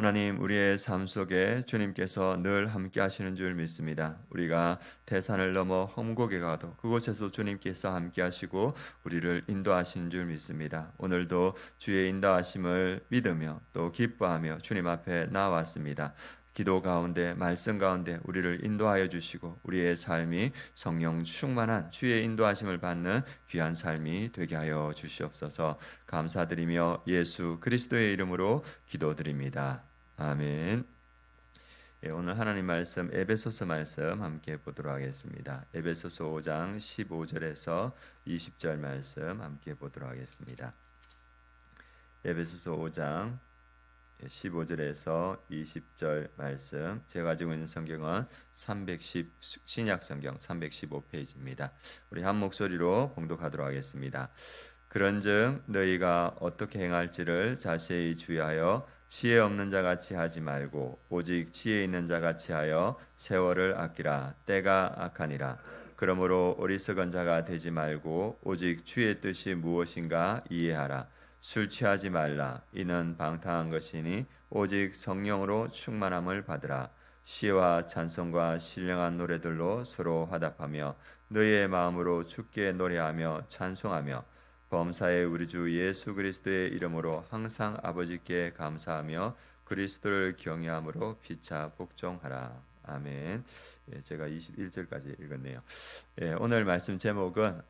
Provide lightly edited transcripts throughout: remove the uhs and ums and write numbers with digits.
하나님, 우리의 삶 속에 주님께서 늘 함께 하시는 줄 믿습니다. 우리가 대산을 넘어 험곡에 가도 그곳에서 주님께서 함께 하시고 우리를 인도하시는 줄 믿습니다. 오늘도 주의 인도하심을 믿으며 또 기뻐하며 주님 앞에 나왔습니다. 기도 가운데 말씀 가운데 우리를 인도하여 주시고 우리의 삶이 성령 충만한 주의 인도하심을 받는 귀한 삶이 되게 하여 주시옵소서. 감사드리며 예수 그리스도의 이름으로 기도드립니다. 아멘. 오늘 하나님 말씀 에베소서 말씀 함께 보도록 하겠습니다. 에베소서 5장 15절에서 20절 말씀 함께 보도록 하겠습니다. 에베소서 5장 15절에서 20절 말씀, 제가 가지고 있는 성경은 310 신약 성경 315페이지입니다. 우리 한 목소리로 봉독하도록 하겠습니다. 그런즉 너희가 어떻게 행할지를 자세히 주의하여 지혜 없는 자 같이 하지 말고 오직 지혜 있는 자 같이 하여 세월을 아끼라. 때가 악하니라. 그러므로 어리석은 자가 되지 말고 오직 주의 뜻이 무엇인가 이해하라. 술 취하지 말라. 이는 방탕한 것이니 오직 성령으로 충만함을 받으라. 시와 찬송과 신령한 노래들로 서로 화답하며 너희의 마음으로 주께 노래하며 찬송하며 범사의 우리 주 예수 그리스도의 이름으로 항상 아버지께 감사하며 그리스도를 경외함으로 피차 복종하라. 아멘. 제가 21절까지 읽었네요. 오늘 말씀 제목은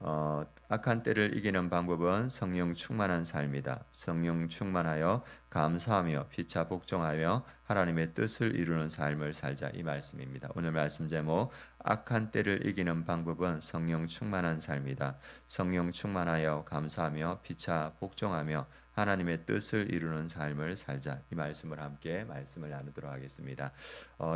악한 때를 이기는 방법은 성령 충만한 삶이다. 성령 충만하여 감사하며 피차 복종하며 하나님의 뜻을 이루는 삶을 살자, 이 말씀입니다. 오늘 말씀 제목, 악한 때를 이기는 방법은 성령 충만한 삶이다. 성령 충만하여 감사하며 피차 복종하며 하나님의 뜻을 이루는 삶을 살자, 이 말씀을 함께 말씀을 나누도록 하겠습니다.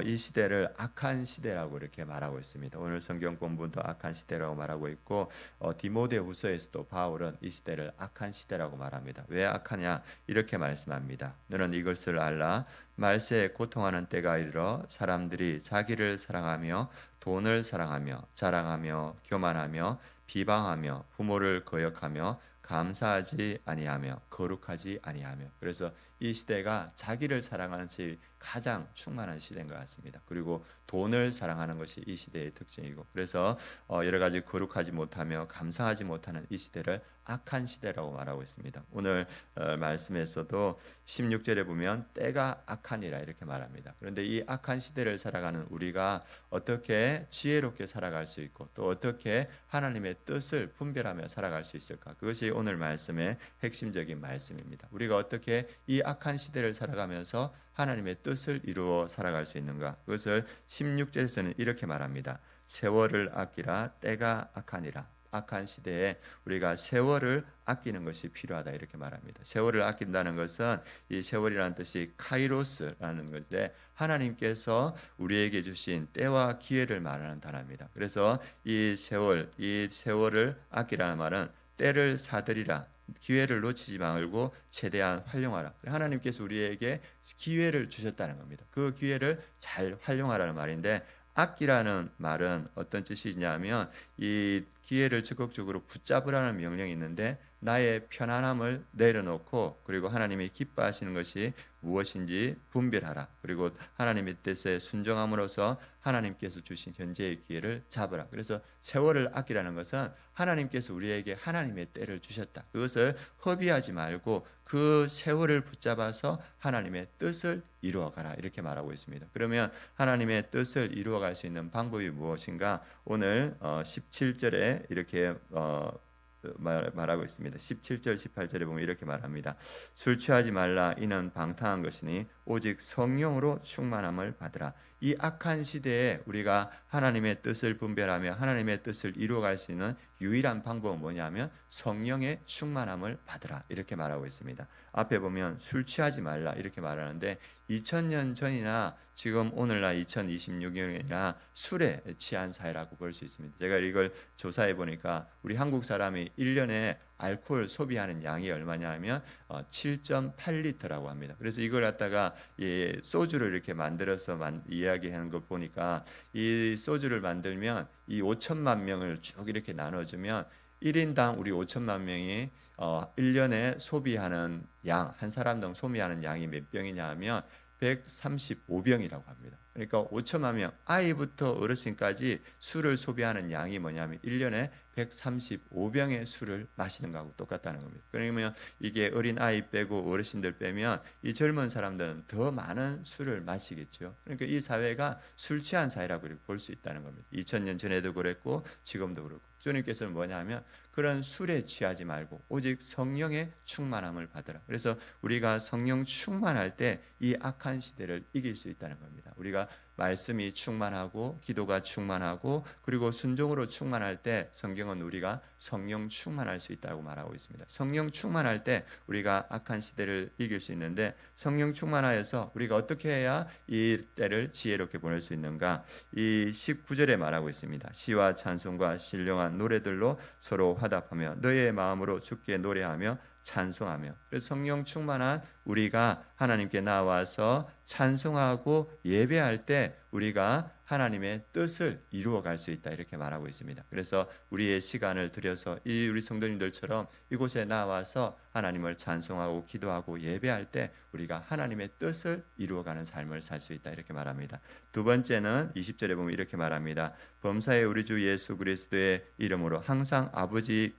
이 시대를 악한 시대라고 이렇게 말하고 있습니다. 오늘 성경 본문도 악한 시대라고 말하고 있고 디모데후서에서도 바울은 이 시대를 악한 시대라고 말합니다. 왜 악하냐? 이렇게 말씀합니다. 너는 이것을 알라. 말세에 고통하는 때가 이르러 사람들이 자기를 사랑하며 돈을 사랑하며 자랑하며 교만하며 비방하며 부모를 거역하며 감사하지 아니하며 거룩하지 아니하며. 그래서 이 시대가 자기를 사랑하는 것이 가장 충만한 시대인 것 같습니다. 그리고 돈을 사랑하는 것이 이 시대의 특징이고, 그래서 여러 가지 거룩하지 못하며 감사하지 못하는 이 시대를 악한 시대라고 말하고 있습니다. 오늘 말씀에서도 16절에 보면 때가 악하니라 이렇게 말합니다. 그런데 이 악한 시대를 살아가는 우리가 어떻게 지혜롭게 살아갈 수 있고 또 어떻게 하나님의 뜻을 분별하며 살아갈 수 있을까? 그것이 오늘 말씀의 핵심적인 말씀입니다. 우리가 어떻게 이 악한 시대를 살아가면서 하나님의 뜻을 이루어 살아갈 수 있는가? 그것을 16절에서는 이렇게 말합니다. 세월을 아끼라. 때가 악하니라. 악한 시대에 우리가 세월을 아끼는 것이 필요하다 이렇게 말합니다. 세월을 아낀다는 것은 이 세월이라는 뜻이 카이로스라는 것인데 하나님께서 우리에게 주신 때와 기회를 말하는 단어입니다. 그래서 이 세월을 아끼라는 말은 때를 사들이라. 기회를 놓치지 말고 최대한 활용하라. 하나님께서 우리에게 기회를 주셨다는 겁니다. 그 기회를 잘 활용하라는 말인데, 아끼라는 말은 어떤 뜻이냐면 이 기회를 적극적으로 붙잡으라는 명령이 있는데 나의 편안함을 내려놓고 그리고 하나님이 기뻐하시는 것이 무엇인지 분별하라. 그리고 하나님의 뜻에 순종함으로써 하나님께서 주신 현재의 기회를 잡으라. 그래서 세월을 아끼라는 것은 하나님께서 우리에게 하나님의 때를 주셨다. 그것을 허비하지 말고 그 세월을 붙잡아서 하나님의 뜻을 이루어가라 이렇게 말하고 있습니다. 그러면 하나님의 뜻을 이루어갈 수 있는 방법이 무엇인가? 오늘 17절에 이렇게 말하고 있습니다. 17절 18절에 보면 이렇게 말합니다. 술 취하지 말라. 이는 방탕한 것이니 오직 성령으로 충만함을 받으라. 이 악한 시대에 우리가 하나님의 뜻을 분별하며 하나님의 뜻을 이루어갈 수 있는 유일한 방법은 뭐냐면 성령의 충만함을 받으라 이렇게 말하고 있습니다. 앞에 보면 술 취하지 말라 이렇게 말하는데 2000년 전이나 지금 오늘날 2026년이나 술에 취한 사회라고 볼 수 있습니다. 제가 이걸 조사해 보니까 우리 한국 사람이 1년에 알코올 소비하는 양이 얼마냐 하면 7.8리터라고 합니다. 그래서 이걸 갖다가 소주를 이렇게 만들어서 이야기하는 걸 보니까 이 소주를 만들면 이 5천만 명을 쭉 이렇게 나눠주면 1인당 우리 5천만 명이 1년에 소비하는 양, 한 사람당 소비하는 양이 몇 병이냐 하면 135병이라고 합니다. 그러니까 5천만 명, 아이부터 어르신까지 술을 소비하는 양이 뭐냐면 1년에 135병의 술을 마시는 거하고 똑같다는 겁니다. 그러면 이게 어린 아이 빼고 어르신들 빼면 이 젊은 사람들은 더 많은 술을 마시겠죠. 그러니까 이 사회가 술 취한 사회라고 볼 수 있다는 겁니다. 2000년 전에도 그랬고 지금도 그렇고, 주님께서는 뭐냐면 그런 술에 취하지 말고 오직 성령의 충만함을 받으라. 그래서 우리가 성령 충만할 때 이 악한 시대를 이길 수 있다는 겁니다. 우리가 말씀이 충만하고 기도가 충만하고 그리고 순종으로 충만할 때 성경은 우리가 성령 충만할 수 있다고 말하고 있습니다. 성령 충만할 때 우리가 악한 시대를 이길 수 있는데, 성령 충만하여서 우리가 어떻게 해야 이 때를 지혜롭게 보낼 수 있는가? 이 19절에 말하고 있습니다. 시와 찬송과 신령한 노래들로 서로 화답하며 너의 마음으로 주께 노래하며 찬송하며. 그래서 성령 충만한 우리가 하나님께 나와서 찬송하고 예배할 때 우리가 하나님의 뜻을 이루어갈 수 있다, 이렇게 말하고 있습니다. 그래서 우리의 시간을 들여서 이 우리 성도님들처럼 이곳에 나와서 하나님을 찬송하고 기도하고 예배할 때 우리가 하나님의 뜻을 이루어가는 삶을 살 수 있다, 이렇게 말합니다. 두 번째는 20절에 보면 이렇게 말합니다. 범사에 우리 주 예수 그리스도의 이름으로 항상 아버지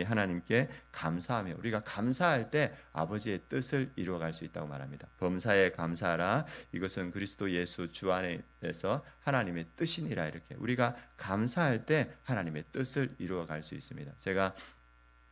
하나님께 감사하며. 우리가 감사할 때 아버지의 뜻을 이루어갈 수 있다고 말합니다. 범사에 감사하라. 이것은 그리스도 예수 주 안에서 하나님의 뜻이니라. 이렇게 우리가 감사할 때 하나님의 뜻을 이루어갈 수 있습니다. 제가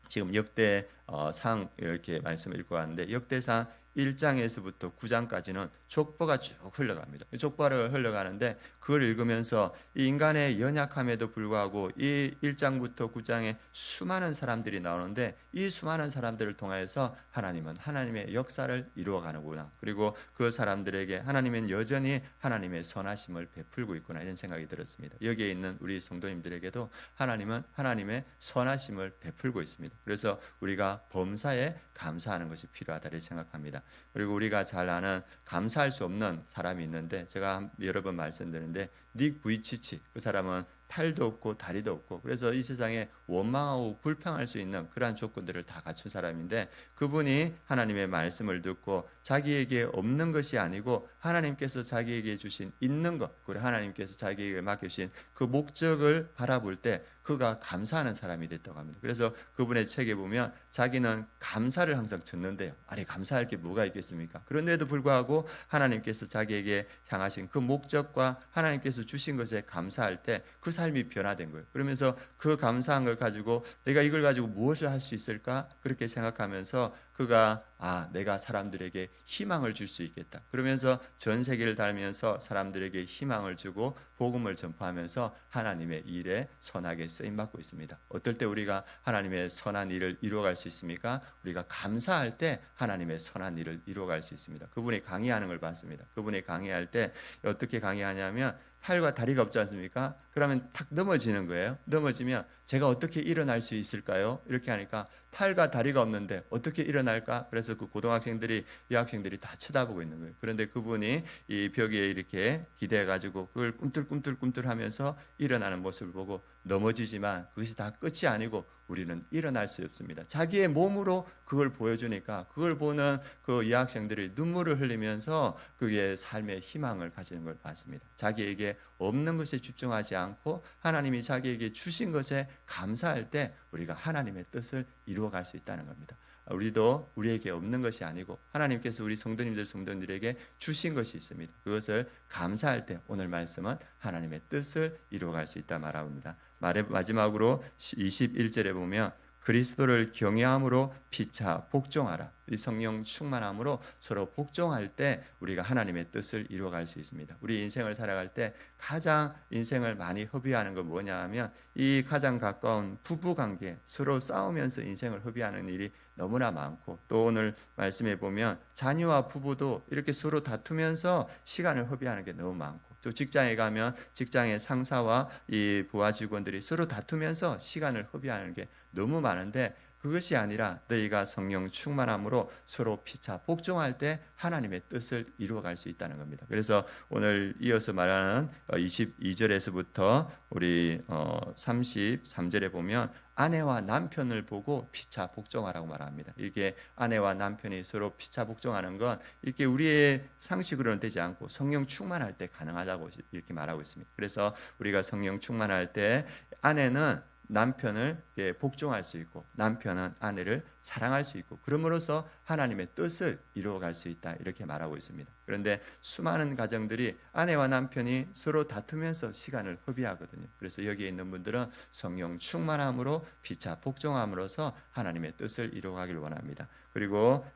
지금 역대상 이렇게 말씀을 읽고 왔는데, 역대상 1장에서부터 9장까지는 족보가 쭉 흘러갑니다. 족보를 흘러가는데 그걸 읽으면서 이 인간의 연약함에도 불구하고 이 1장부터 9장에 수많은 사람들이 나오는데 이 수많은 사람들을 통해서 하나님은 하나님의 역사를 이루어가는구나, 그리고 그 사람들에게 하나님은 여전히 하나님의 선하심을 베풀고 있구나, 이런 생각이 들었습니다. 여기에 있는 우리 성도님들에게도 하나님은 하나님의 선하심을 베풀고 있습니다. 그래서 우리가 범사에 감사하는 것이 필요하다고 생각합니다. 그리고 우리가 잘 아는 감사할 수 없는 사람이 있는데, 제가 여러 번 말씀드렸는데 닉 부이치치, 그 사람은 팔도 없고 다리도 없고, 그래서 이 세상에 원망하고 불평할 수 있는 그러한 조건들을 다 갖춘 사람인데, 그분이 하나님의 말씀을 듣고 자기에게 없는 것이 아니고 하나님께서 자기에게 주신 있는 것, 그리고 하나님께서 자기에게 맡겨주신 그 목적을 바라볼 때 그가 감사하는 사람이 됐다고 합니다. 그래서 그분의 책에 보면 자기는 감사를 항상 듣는데요. 아니, 감사할 게 뭐가 있겠습니까? 그런데도 불구하고 하나님께서 자기에게 향하신 그 목적과 하나님께서 주신 것에 감사할 때 그 삶이 변화된 거예요. 그러면서 그 감사한 걸 가지고 내가 이걸 가지고 무엇을 할 수 있을까? 그렇게 생각하면서 그가 내가 사람들에게 희망을 줄 수 있겠다. 그러면서 전 세계를 다니면서 사람들에게 희망을 주고 복음을 전파하면서 하나님의 일에 선하게 쓰임받고 있습니다. 어떨 때 우리가 하나님의 선한 일을 이루어갈 수 있습니까? 우리가 감사할 때 하나님의 선한 일을 이루어갈 수 있습니다. 그분이 강의하는 걸 봤습니다. 그분이 강의할 때 어떻게 강의하냐면 팔과 다리가 없지 않습니까? 그러면 탁 넘어지는 거예요. 넘어지면 제가 어떻게 일어날 수 있을까요? 이렇게 하니까 팔과 다리가 없는데 어떻게 일어날까? 그래서 그 고등학생들이, 여학생들이 다 쳐다보고 있는 거예요. 그런데 그분이 이 벽에 이렇게 기대가지고 그걸 꿈틀꿈틀하면서 일어나는 모습을 보고 넘어지지만 그것이 다 끝이 아니고 우리는 일어날 수 없습니다. 자기의 몸으로 그걸 보여주니까 그걸 보는 그 여학생들이 눈물을 흘리면서 그게 삶의 희망을 가지는 걸 봤습니다. 자기에게 없는 것에 집중하지 않고 하나님이 자기에게 주신 것에 감사할 때 우리가 하나님의 뜻을 이루어갈 수 있다는 겁니다. 우리도 우리에게 없는 것이 아니고 하나님께서 우리 성도님들에게 주신 것이 있습니다. 그것을 감사할 때 오늘 말씀은 하나님의 뜻을 이루어갈 수 있다 말합니다. 마지막으로 21절에 보면 그리스도를 경외함으로 피차 복종하라. 이 성령 충만함으로 서로 복종할 때 우리가 하나님의 뜻을 이루어갈 수 있습니다. 우리 인생을 살아갈 때 가장 인생을 많이 허비하는 건 뭐냐 하면 이 가장 가까운 부부관계, 서로 싸우면서 인생을 허비하는 일이 너무나 많고, 또 오늘 말씀해 보면 자녀와 부부도 이렇게 서로 다투면서 시간을 허비하는 게 너무 많고, 또 직장에 가면 직장의 상사와 이 부하 직원들이 서로 다투면서 시간을 허비하는 게 너무 많은데, 그것이 아니라 너희가 성령 충만함으로 서로 피차 복종할 때 하나님의 뜻을 이루어갈 수 있다는 겁니다. 그래서 오늘 이어서 말하는 22절에서부터 우리 33절에 보면 아내와 남편을 보고 피차 복종하라고 말합니다. 이렇게 아내와 남편이 서로 피차 복종하는 건 이렇게 우리의 상식으로는 되지 않고 성령 충만할 때 가능하다고 이렇게 말하고 있습니다. 그래서 우리가 성령 충만할 때 아내는 남편을 복종할 수 있고 남편은 아내를 사랑할 수 있고 그럼으로써 하나님의 뜻을 이루어갈 수 있다 이렇게 말하고 있습니다. 그런데 수많은 가정들이 아내와 남편이 서로 다투면서 시간을 허비하거든요. 그래서 여기에 있는 분들은 성령 충만함으로 피차 복종함으로써 하나님의 뜻을 이루어가길 원합니다. 그리고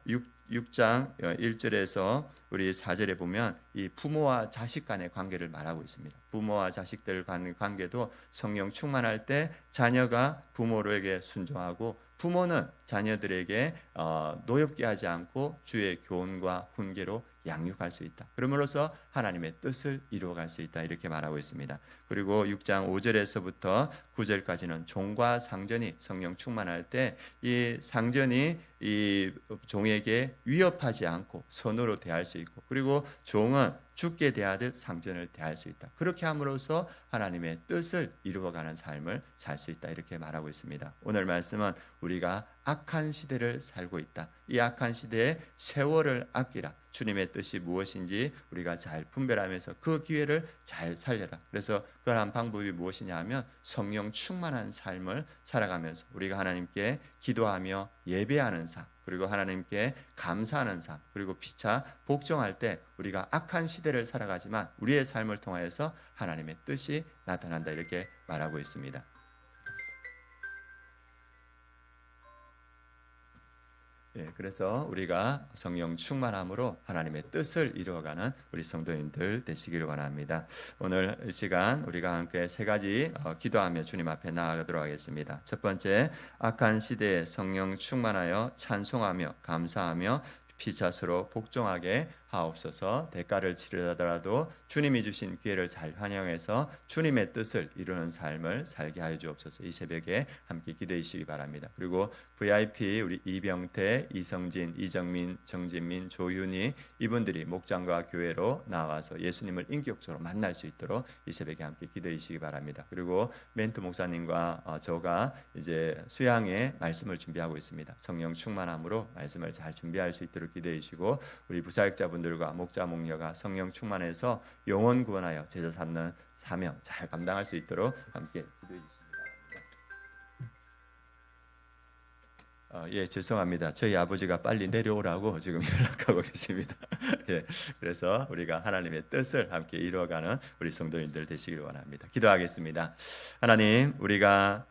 6장 1절에서 우리 4절에 보면 이 부모와 자식 간의 관계를 말하고 있습니다. 부모와 자식들 간의 관계도 성령 충만할 때 자녀가 부모에게 순종하고 부모는 자녀들에게 노엽게 하지 않고 주의 교훈과 훈계로 양육할 수 있다. 그러므로써 하나님의 뜻을 이루어갈 수 있다 이렇게 말하고 있습니다. 그리고 6장 5절에서부터 9절까지는 종과 상전이 성령 충만할 때 이 상전이 이 종에게 위협하지 않고 선으로 대할 수 있고 그리고 종은 죽게 대하듯 상전을 대할 수 있다. 그렇게 함으로써 하나님의 뜻을 이루어가는 삶을 살 수 있다 이렇게 말하고 있습니다. 오늘 말씀은 우리가 악한 시대를 살고 있다. 이 악한 시대에 세월을 아끼라. 주님의 뜻이 무엇인지 우리가 잘 분별하면서 그 기회를 잘 살려라. 그래서 그러한 방법이 무엇이냐 하면 성령 충만한 삶을 살아가면서 우리가 하나님께 기도하며 예배하는 삶 그리고 하나님께 감사하는 삶 그리고 피차 복종할 때 우리가 악한 시대를 살아가지만 우리의 삶을 통하여서 하나님의 뜻이 나타난다 이렇게 말하고 있습니다. 그래서 우리가 성령 충만함으로 하나님의 뜻을 이루어가는 우리 성도님들 되시기를 원합니다. 오늘 이 시간 우리가 함께 세 가지 기도하며 주님 앞에 나아가도록 하겠습니다. 첫 번째, 악한 시대에 성령 충만하여 찬송하며 감사하며 피차서로 복종하게 하옵소서. 대가를 치르더라도 주님이 주신 기회를 잘 활용해서 주님의 뜻을 이루는 삶을 살게 하여 주옵소서. 이 새벽에 함께 기도해 주시기 바랍니다. 그리고 VIP 우리 이병태, 이성진, 이정민, 정진민, 조윤희 이분들이 목장과 교회로 나와서 예수님을 인격적으로 만날 수 있도록 이 새벽에 함께 기도해 주시기 바랍니다. 그리고 멘트 목사님과 저가 이제 수양의 말씀을 준비하고 있습니다. 성령 충만함으로 말씀을 잘 준비할 수 있도록 기도해 주시고 우리 부사역자분들과 목자 목녀가 성령 충만해서 영혼 구원하여 제자 삼는 사명 잘 감당할 수 있도록 함께 기도해 주시기 바랍니다. 죄송합니다. 저희 아버지가 빨리 내려오라고 지금 연락하고 계십니다. 그래서 우리가 하나님의 뜻을 함께 이루어가는 우리 성도님들 되시기를 원합니다. 기도하겠습니다. 하나님, 우리가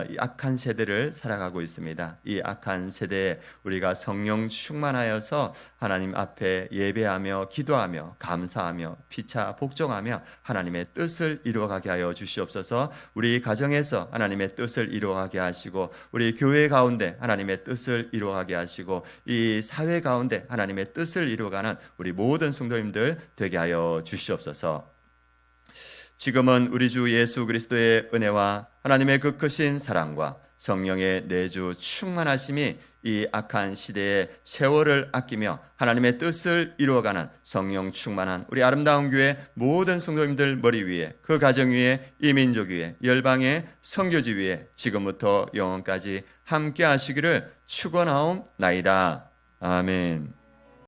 이 악한 세대를 살아가고 있습니다. 이 악한 세대에 우리가 성령 충만하여서 하나님 앞에 예배하며 기도하며 감사하며 피차 복종하며 하나님의 뜻을 이루어가게 하여 주시옵소서. 우리 가정에서 하나님의 뜻을 이루어가게 하시고 우리 교회 가운데 하나님의 뜻을 이루어가게 하시고 이 사회 가운데 하나님의 뜻을 이루어가는 우리 모든 성도님들 되게 하여 주시옵소서. 지금은 우리 주 예수 그리스도의 은혜와 하나님의 그 크신 사랑과 성령의 내주 충만하심이 이 악한 시대에 세월을 아끼며 하나님의 뜻을 이루어가는 성령 충만한 우리 아름다운 교회 모든 성도님들 머리 위에 그 가정 위에 이 민족 위에 열방의 선교지 위에 지금부터 영원까지 함께 하시기를 축원하옵나이다. 아멘.